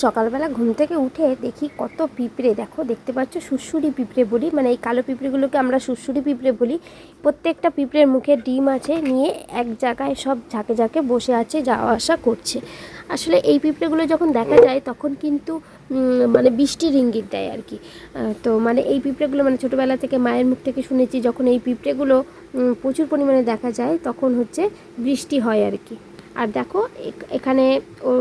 সকালবেলা ঘুম থেকে উঠে দেখি কত পিঁপড়ে, দেখো দেখতে পাচ্ছ সুড়সুড়ি পিঁপড়ে বলি, মানে এই কালো পিঁপড়েগুলোকে আমরা সুড়সুড়ি পিঁপড়ে বলি। প্রত্যেকটা পিঁপড়ের মুখে ডিম আছে, নিয়ে এক জায়গায় সব ঝাঁকে ঝাঁকে বসে আছে, যাওয়া আসা করছে। আসলে এই পিঁপড়েগুলো যখন দেখা যায় তখন কিন্তু মানে বৃষ্টির ইঙ্গিত দেয় আর কি। তো মানে এই পিঁপড়েগুলো মানে ছোটোবেলা থেকে মায়ের মুখ থেকে শুনেছি, যখন এই পিঁপড়েগুলো প্রচুর পরিমাণে দেখা যায় তখন হচ্ছে বৃষ্টি হয় আর কি। আর দেখো এখানে ও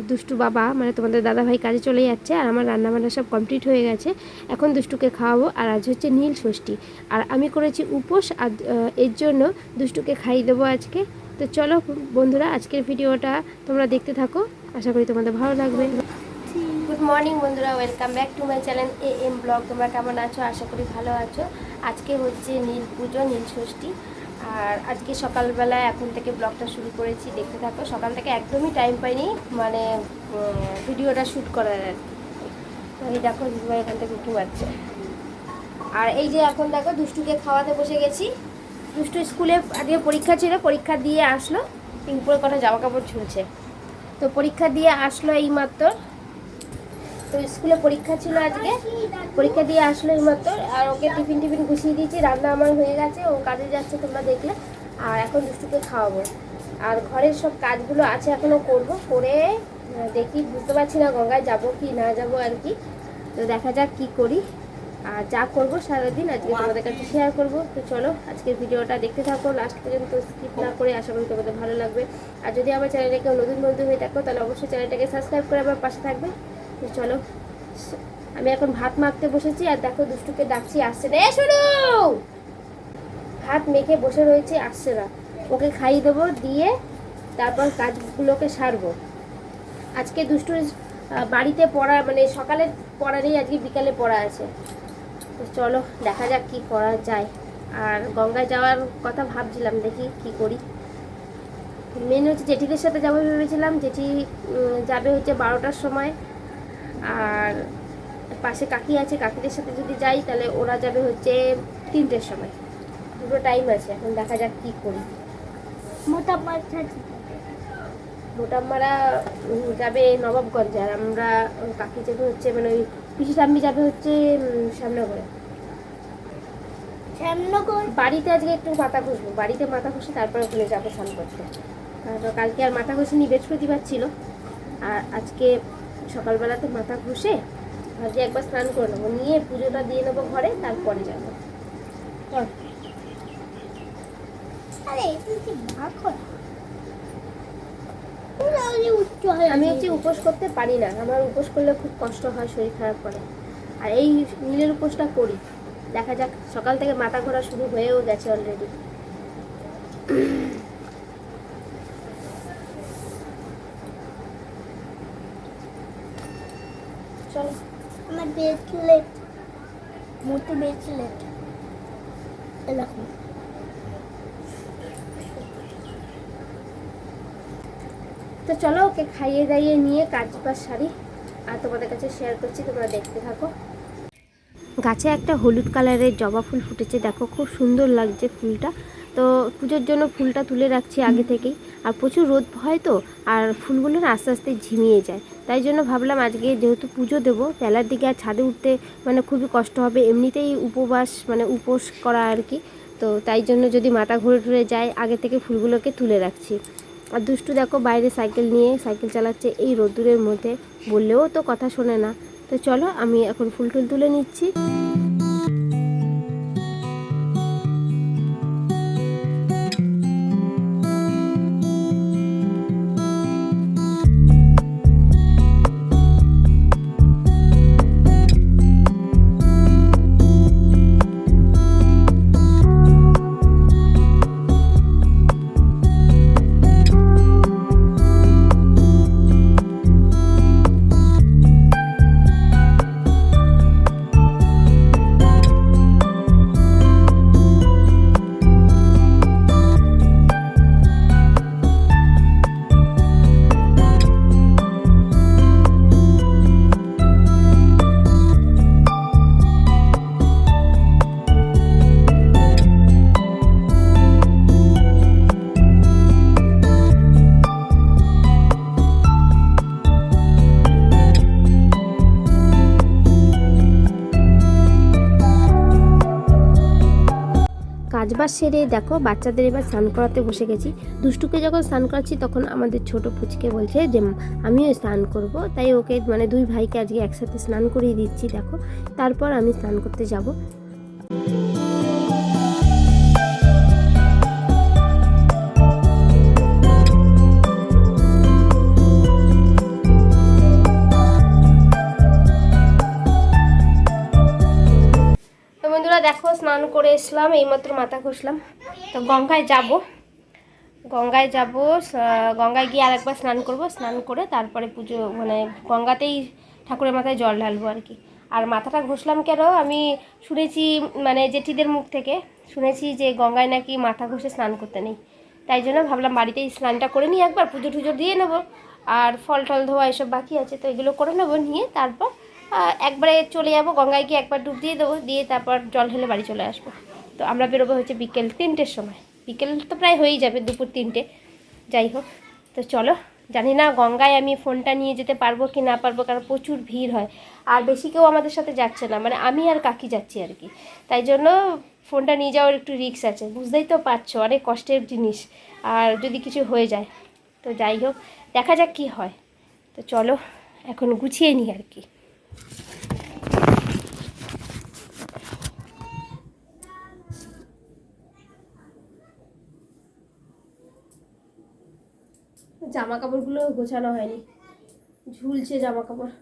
দুষ্টু বাবা মানে তোমাদের দাদাভাই কাজে চলে যাচ্ছে, আর আমার রান্নাবান্না সব কমপ্লিট হয়ে গেছে। এখন দুষ্টুকে খাওয়াবো, আর আজ হচ্ছে নীল ষষ্ঠী, আর আমি করেছি উপোস, আর এর জন্য দুষ্টুকে খাইয়ে দেবো আজকে। তো চলো বন্ধুরা, আজকের ভিডিওটা তোমরা দেখতে থাকো, আশা করি তোমাদের ভালো লাগবে। গুড মর্নিং বন্ধুরা, welcome back to my channel AM blog. তোমরা কেমন আছো? আশা করি ভালো আছো। আজকে হচ্ছে নীল পুজো, নীল ষষ্ঠী, আর আজকে সকালবেলায় এখন থেকে ব্লগটা শুরু করেছি, দেখতে থাকো। সকাল থেকে একদমই টাইম পাইনি মানে ভিডিওটা শ্যুট করার আর কি। তো এই দেখো দিদিভাই এখান থেকে উঠে পাচ্ছে। আর এই যে এখন দেখো দুষ্টুকে খাওয়াতে বসে গেছি। দুষ্টু স্কুলে আজকে পরীক্ষা ছিল, পরীক্ষা দিয়ে আসলো, পিঙ্কুর কটা জামা কাপড় ঝুলছে। তো পরীক্ষা দিয়ে আসলো এইমাত্র, তো স্কুলে পরীক্ষা ছিল আজকে, পরীক্ষা দিয়ে আসলো এইমাত্র। আর ওকে টিফিন গুছিয়ে দিয়েছি, রান্না আমার হয়ে গেছে, ও কাজে যাচ্ছে তোমরা দেখলে। আর এখন দুষ্টুকে খাওয়াবো, আর ঘরের সব কাজগুলো আছে এখনও করব, করে দেখি, বুঝতে পারছি না গঙ্গায় যাব কি না যাব আর কি। তো দেখা যাক কি করি, আর যা করবো সারাদিন আজকে তোমাদের কাছে শেয়ার করবো। তো চলো আজকের ভিডিওটা দেখতে থাকো লাস্ট পর্যন্ত, স্কিপ না করে, আশা করি তোমাদের ভালো লাগবে। আর যদি আমার চ্যানেলে কেউ নতুন বন্ধু হয়ে থাকো তাহলে অবশ্যই চ্যানেলটাকে সাবস্ক্রাইব করে আমার পাশে থাকবে। তো চলো, আমি এখন ভাত মাখতে বসেছি, আর দেখো দুষ্টুকে ডাকছি, আসছে না। শুরু ভাত মেখে বসে রয়েছে, আসছে না। ওকে খাইয়ে দেবো, দিয়ে তারপর কাজগুলোকে সারবো। আজকে দুষ্টুর বাড়িতে পড়া মানে সকালে পড়া নেই, আজকে বিকালে পড়া আছে। তো চলো দেখা যাক কি করা যায়। আর গঙ্গায় যাওয়ার কথা ভাবছিলাম, দেখি কি করি। মেন হচ্ছে জেঠিদের সাথে যাবো ভেবেছিলাম, জেঠি যাবে হচ্ছে 12টার সময়, আর পাশে কাকি আছে, কাকিদের সাথে যদি যাই তাহলে ওরা যাবে হচ্ছে 3টের সময়। দুটো টাইম আছে, এখন দেখা যাক কি করি। মোটাম্মারা যাবে নবাবগঞ্জে, আর আমরা কাকি যাবে হচ্ছে মানে ওই পিসি ঠাম্মি যাবে হচ্ছে শ্যামনগরে। বাড়িতে আজকে একটু মাথা ঘষবো, বাড়িতে মাথা ঘষে তারপরে ওখানে যাবো স্নান করতে। তারপর কালকে আর মাথা ঘষিনি, বৃহস্পতিবার ছিল, আর আজকে সকালবেলাতে মাথা ঘষে ভাবছি একবার স্নান করে নেবো, নিয়ে পুজোটা দিয়ে নেবো ঘরে, তারপরে যাবো। আমি হচ্ছে উপোস করতে পারি না, আমার উপোস করলে খুব কষ্ট হয়, শরীর খারাপ করে। আর এই নীলের উপোসটা করি, দেখা যাক। সকাল থেকে মাথা ঘোরা শুরু হয়েও গেছে অলরেডি। চলো, আমার ব্রেসলেট, মোটে ব্রেসলেট এরকম। তো চলো ওকে খাইয়ে দাইয়ে নিয়ে কাজ বাজ সারি, আর তোমাদের কাছে শেয়ার করছি, তোমরা দেখতে থাকো। গাছে একটা হলুদ কালারের জবা ফুল ফুটেছে, দেখো খুব সুন্দর লাগছে ফুলটা। তো পুজোর জন্য ফুলটা তুলে রাখছি আগে থেকেই, আর প্রচুর রোদ হয় তো, আর ফুলগুলো না আস্তে আস্তে ঝিমিয়ে যায়। তাই জন্য ভাবলাম আজকে যেহেতু পুজো দেবো, বেলার দিকে আর ছাদে উঠতে মানে খুবই কষ্ট হবে, এমনিতেই উপবাস মানে উপোস করা আর কি। তো তাই জন্য যদি মাথা ঘুরে টুরে যায়, আগে থেকে ফুলগুলোকে তুলে রাখছি। আর দুষ্টু দেখো বাইরে সাইকেল নিয়ে সাইকেল চালাচ্ছে এই রোদ্দুরের মধ্যে, বললেও তো কথা শোনে না। তো চলো আমি এখন ফুল টুল তুলে নিচ্ছি। কাজবাজ সেরে দেখো বাচ্চাদের এবার স্নান করাতে বসে গেছি। দুষ্টুকে যখন স্নান করাচ্ছি তখন আমাদের ছোট পুচকে বলছে যে আমিও স্নান করব, তাই ওকে মানে দুই ভাইকে আজকে একসাথে স্নান করিয়ে দিচ্ছি দেখো, তারপর আমি স্নান করতে যাব। বন্ধুরা দেখো স্নান করে এসলাম, এইমাত্র মাথা ঘষলাম। তো গঙ্গায় যাব, গঙ্গায় গিয়ে আরেকবার স্নান করব, স্নান করে তারপরে পুজো মানে গঙ্গাতেই ঠাকুরের মাথায় জল ঢালবো আর কি। আর মাথাটা ঘষলাম কেন, আমি শুনেছি মানে জেঠিদের মুখ থেকে শুনেছি যে গঙ্গায় নাকি মাথা ঘষে স্নান করতে নেই, তাই জন্য ভাবলাম বাড়িতেই স্নানটা করে নিই, একবার পুজো টুজো দিয়ে নেবো। আর ফল টল ধোয়া এসব বাকি আছে, তো এগুলো করে নেবো, নিয়ে তারপর একবারে চলে যাবো গঙ্গায় গিয়ে একবার ডুব দিয়ে দেবো, দিয়ে তারপর জল ঢেলে বাড়ি চলে আসবো। তো আমরা বেরোবো হচ্ছে বিকেল 3টের সময়, বিকেল তো প্রায় হয়েই যাবে, দুপুর 3টে যাই হোক। তো চলো, জানি না গঙ্গায় আমি ফোনটা নিয়ে যেতে পারবো কি না পারবো, কারণ প্রচুর ভিড় হয় আর বেশি কেউ আমাদের সাথে যাচ্ছে না, মানে আমি আর কাকি যাচ্ছি আর কি, তাই জন্য ফোনটা নিয়ে যাওয়ার একটু রিস্ক আছে, বুঝতেই তো পারছো অনেক কষ্টের জিনিস, আর যদি কিছু হয়ে যায়। তো যাই হোক, দেখা যাক কী হয়। তো চলো এখন গুছিয়ে নিই আর কি। জামা কাপড়গুলো গোছানো হয়নি, ঝুলছে জামা কাপড়।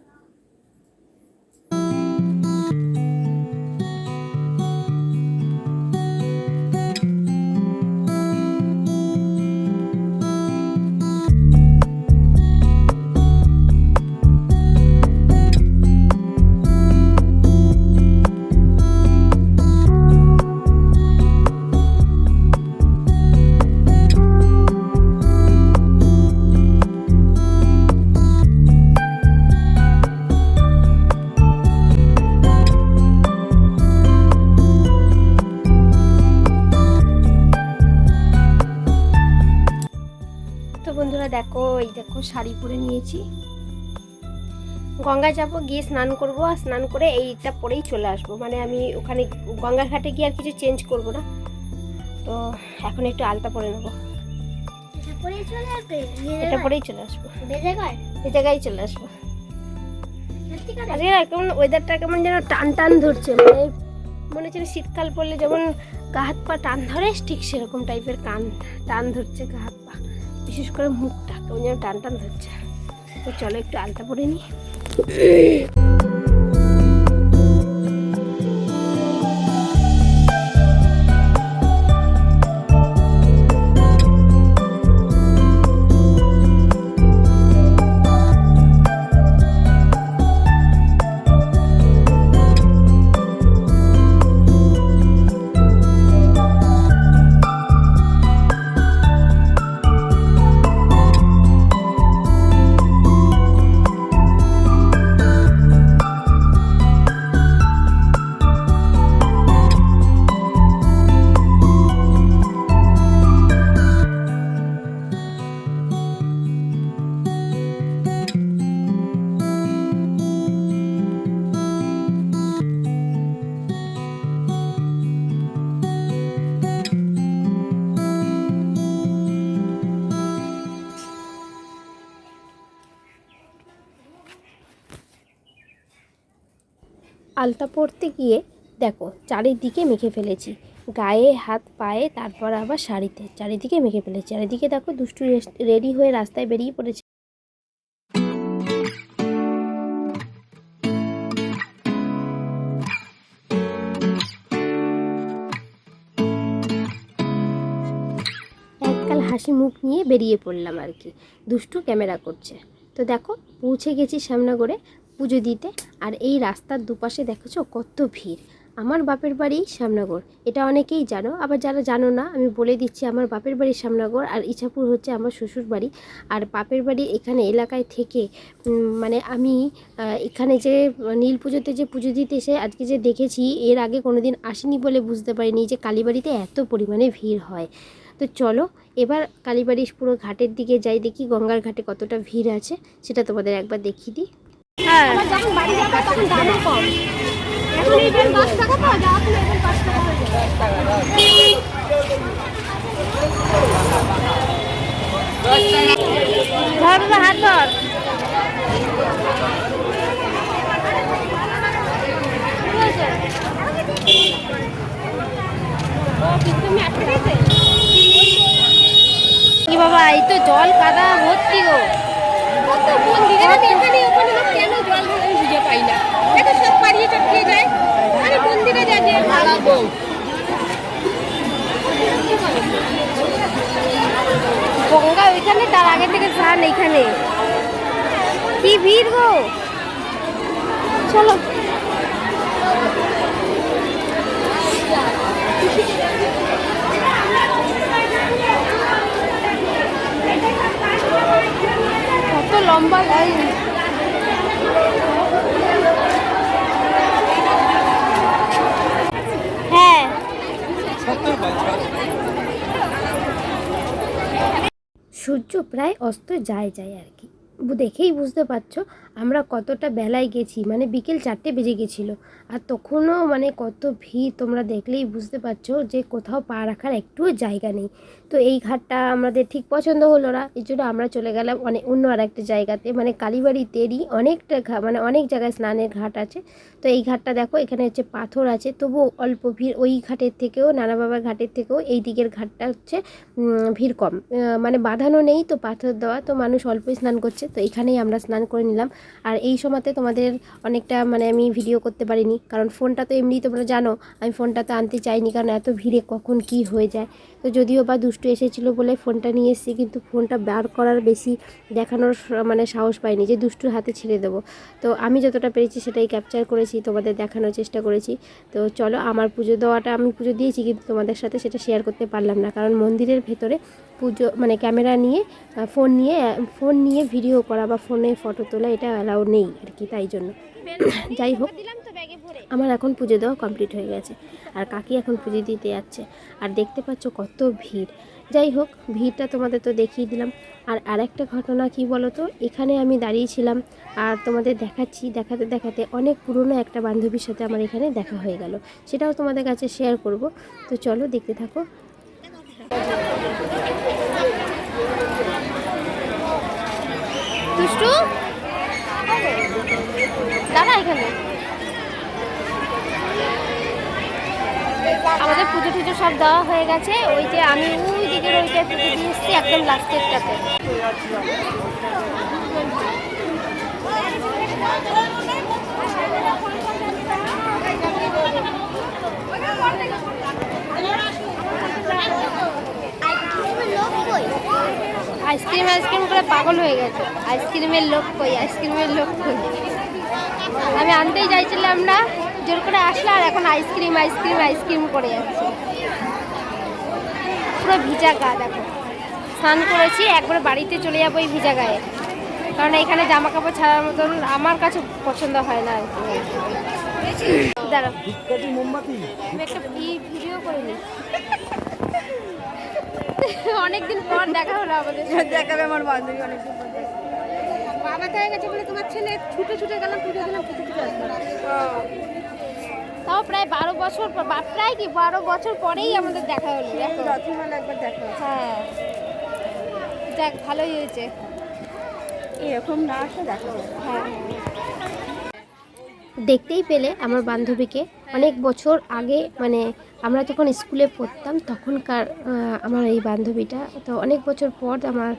বন্ধুরা দেখো, এই দেখো শাড়ি পরে নিয়েছি, গঙ্গায় যাব, গিয়ে স্নান করব, আর স্নান করে এইটা পরেই চলে আসব, মানে আমি ওখানে গঙ্গার ঘাটে গিয়ে আর কিছু চেঞ্জ করব না। তো এখন একটু আলতা পরে নেবো, এটা পরেই চলে আসবো, এই জায়গায় চলে আসবো। আজকে কেমন ওয়েদারটা কেমন যেন টান টান ধরছে, মানে মনে হচ্ছে শীতকাল পড়লে যেমন গা হাত পা টান ধরে, ঠিক সেরকম টাইপের টান ধরছে গা হাত পা, বিশেষ করে মুখটা কেমন যেন টান টান ধরছে। তো চলো একটু আলতা পরে নিই। আলতা পরতে গিয়ে দেখো চারিদিকে মেখে ফেলেছি, গায়ে হাত পায়ে, তারপর আবার শাড়িতে, চারিদিকে মেখে ফেলেছি। চারিদিকে দেখো দুষ্টু রেডি হয়ে রাস্তায় বেরিয়ে পড়েছে। এককাল হাসি মুখ নিয়ে বেরিয়ে পড়লাম আর কি, দুষ্টু ক্যামেরা করছে। তো দেখো পৌঁছে গেছি শ্যামনগরে পুজো দিতে, আর এই রাস্তার দুপাশে দেখেছো কত ভিড়। আমার বাপের বাড়ি শ্যামনগর, এটা অনেকেই জানো, আবার যারা জানো না আমি বলে দিচ্ছি, আমার বাপের বাড়ি শ্যামনগর, আর ইছাপুর হচ্ছে আমার শ্বশুর বাড়ি। আর বাপের বাড়ি এখানে এলাকায় থেকে মানে আমি এখানে যে নীল পুজোতে যে পুজো দিতে এসে আজকে যে দেখেছি, এর আগে কোনো দিন আসিনি বলে বুঝতে পারিনি যে কালীবাড়িতে এত পরিমাণে ভিড় হয়। তো চলো এবার কালীবাড়ির পুরো ঘাটের দিকে যাই, দেখি গঙ্গার ঘাটে কতটা ভিড় আছে সেটা তোমাদের একবার দেখিয়ে দিই। হ্যাঁ, যখন বাড়ি যাবো তখন দামও কম, এখন 10 টাকা পাওয়া যায়, এখন 5 টাকা হয়ে যায়। কি বাবা, এই তো জল কাদা ভর্তি গো। কেন জল খুঁজে পাই না, এত সব পাড়িয়ে টপকিয়ে যায়। আরে মন্দিরে যা যে গঙ্গা ওইখানে, তার আগে থেকে স্নান এইখানে। কি ভিড় গো, চলো। কত লম্বা লাইন। হ্যাঁ, সূর্য প্রায় অস্ত যায় আর কি। দেখেই বুঝতে পারছো আমরা কতটা বেলায় গেছি, মানে বিকেল 4টে বেজে গেছিলো। আর তখনও মানে কত ভিড়, তোমরা দেখলেই বুঝতে পারছো যে কোথাও পা রাখার একটুও জায়গা নেই। তো এই ঘাটটা আমাদের ঠিক পছন্দ হলো না, এই জন্য আমরা চলে গেলাম অন্য আর একটা জায়গাতে, মানে কালীবাড়িতেরই অনেকটা মানে অনেক জায়গায় স্নানের ঘাট আছে। তো এই ঘাটটা দেখো, এখানে হচ্ছে পাথর আছে, তবুও অল্প ভিড়। ওই ঘাটের থেকেও, নানা বাবার ঘাটের থেকেও এই দিকের ঘাটটা হচ্ছে ভিড় কম, মানে বাঁধানো নেই তো, পাথর দেওয়া, তো মানুষ অল্পই স্নান করছে। তো এখানেই আমরা স্নান করে নিলাম। আর এই সময়তে তোমাদের অনেকটা মানে আমি ভিডিও করতে পারিনি, কারণ ফোনটা তো এমনি তোমরা জানো আমি ফোনটা তো আনতে চাইনি, কারণ এত ভিড়ে কখন কি হয়ে যায়। তো যদিও বা দুষ্টু এসেছিলো বলে ফোনটা নিয়ে এসেছি, কিন্তু ফোনটা বার করার বেশি দেখানোর মানে সাহস পাইনি যে দুষ্টুর হাতে ছেড়ে দেবো। তো আমি যতটা পেরেছি সেটাই ক্যাপচার করেছি, তোমাদের দেখানোর চেষ্টা করেছি। তো চলো, আমার পুজো দেওয়াটা আমি পুজো দিয়েছি, কিন্তু তোমাদের সাথে সেটা শেয়ার করতে পারলাম না, কারণ মন্দিরের ভেতরে পুজো মানে ক্যামেরা নিয়ে ফোন নিয়ে ভিডিও করা বা ফোনে ফটো তোলা এটা অ্যালাউ নেই আর কি, তাই জন্য। যাই হোক, আমার এখন পুজো দেওয়া কমপ্লিট হয়ে গেছে, আর কাকি এখন পুজো দিতে যাচ্ছে। আর দেখতে পাচ্ছ কত ভিড়। যাই হোক, ভিড়টা তোমাদের তো দেখিয়ে দিলাম। আর আরেকটা ঘটনা কি বলো তো, এখানে আমি দাঁড়িয়েছিলাম আর তোমাদের দেখাতে দেখাতে অনেক পুরনো একটা বান্ধবীর সাথে আমার এখানে দেখা হয়ে গেল, সেটাও তোমাদের কাছে শেয়ার করব। তো চলো দেখতে থাকো। দুষ্টু দাঁড়া, এখানে আমাদের পুজো টুজো সব দেওয়া হয়ে গেছে। ওই যে আমি ওই দিকের ওইটা পুজো দিয়ে এসেছি, একদম লাস্টেরটাতে। আইসক্রিম করে পাগল হয়ে গেছে। আইসক্রিমের লোক কই, আইসক্রিমের লোক কই। আমি আনতেই চাইছিলাম না, জোর করে আসলে, আর এখন আইসক্রিম করে যাচ্ছে। পুরো ভিজা গা, দেখো স্নান করেছি, একবারে বাড়িতে চলে যাবো এই ভিজা গায়ে, কারণ এখানে জামা কাপড় ছাড়ার মতন আমার কাছে পছন্দ হয় না আর কি। দাঁড়াও, একটা ভিডিও করিনি। অনেকদিন পর দেখা হলো আমাদের, দেখাবে আমার বান্ধবী অনেকদিন পর। বাবা হয়ে গেছে বলে তোমার ছেলে ছুটে গেলাম, পুজো দিলাম, তাও প্রায় 12 বছর পর, প্রায় কি 12 বছর পরেই আমাদের দেখা হলো। একবার দেখা, হ্যাঁ যাক ভালোই হয়েছে, এরকম না আসলে দেখা হলো। হ্যাঁ, দেখতেই পেলে আমার বান্ধবীকে অনেক বছর আগে, মানে আমরা যখন স্কুলে পড়তাম তখনকার আমার এই বান্ধবীটা। তো অনেক বছর পর আমার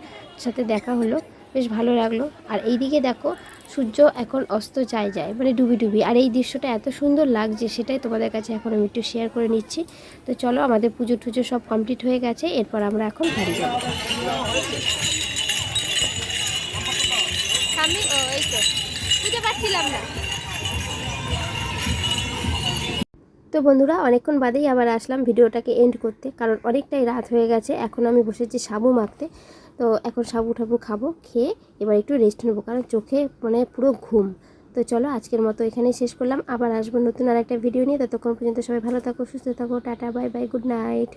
সাথে দেখা হলো, বেশ ভালো লাগলো। আর এই দিকে দেখো, সূর্য এখন অস্ত যায় মানে ডুবি, আর এই দৃশ্যটা এত সুন্দর লাগছে, সেটাই তোমাদের কাছে এখন আমি একটু শেয়ার করে নিচ্ছি। তো চলো, আমাদের পুজো টুজো সব কমপ্লিট হয়ে গেছে, এরপর আমরা এখন বাড়ি যাবো। আমি এই তো খুঁজে পাচ্ছিলাম না। তো বন্ধুরা, অনেকক্ষণ বাদেই আবার আসলাম ভিডিওটাকে এন্ড করতে, কারণ অনেকটাই রাত হয়ে গেছে। এখন আমি বসেছি সাবু মাখতে, তো এখন সাবু ঠাবু খাবো, খেয়ে এবার একটু রেস্ট নেবো, কারণ চোখে মানে পুরো ঘুম। তো চলো, আজকের মতো এখানেই শেষ করলাম, আবার আসবো নতুন আর একটা ভিডিও নিয়ে। ততক্ষণ পর্যন্ত সবাই ভালো থাকো, সুস্থ থাকো, tata, bye bye, good night.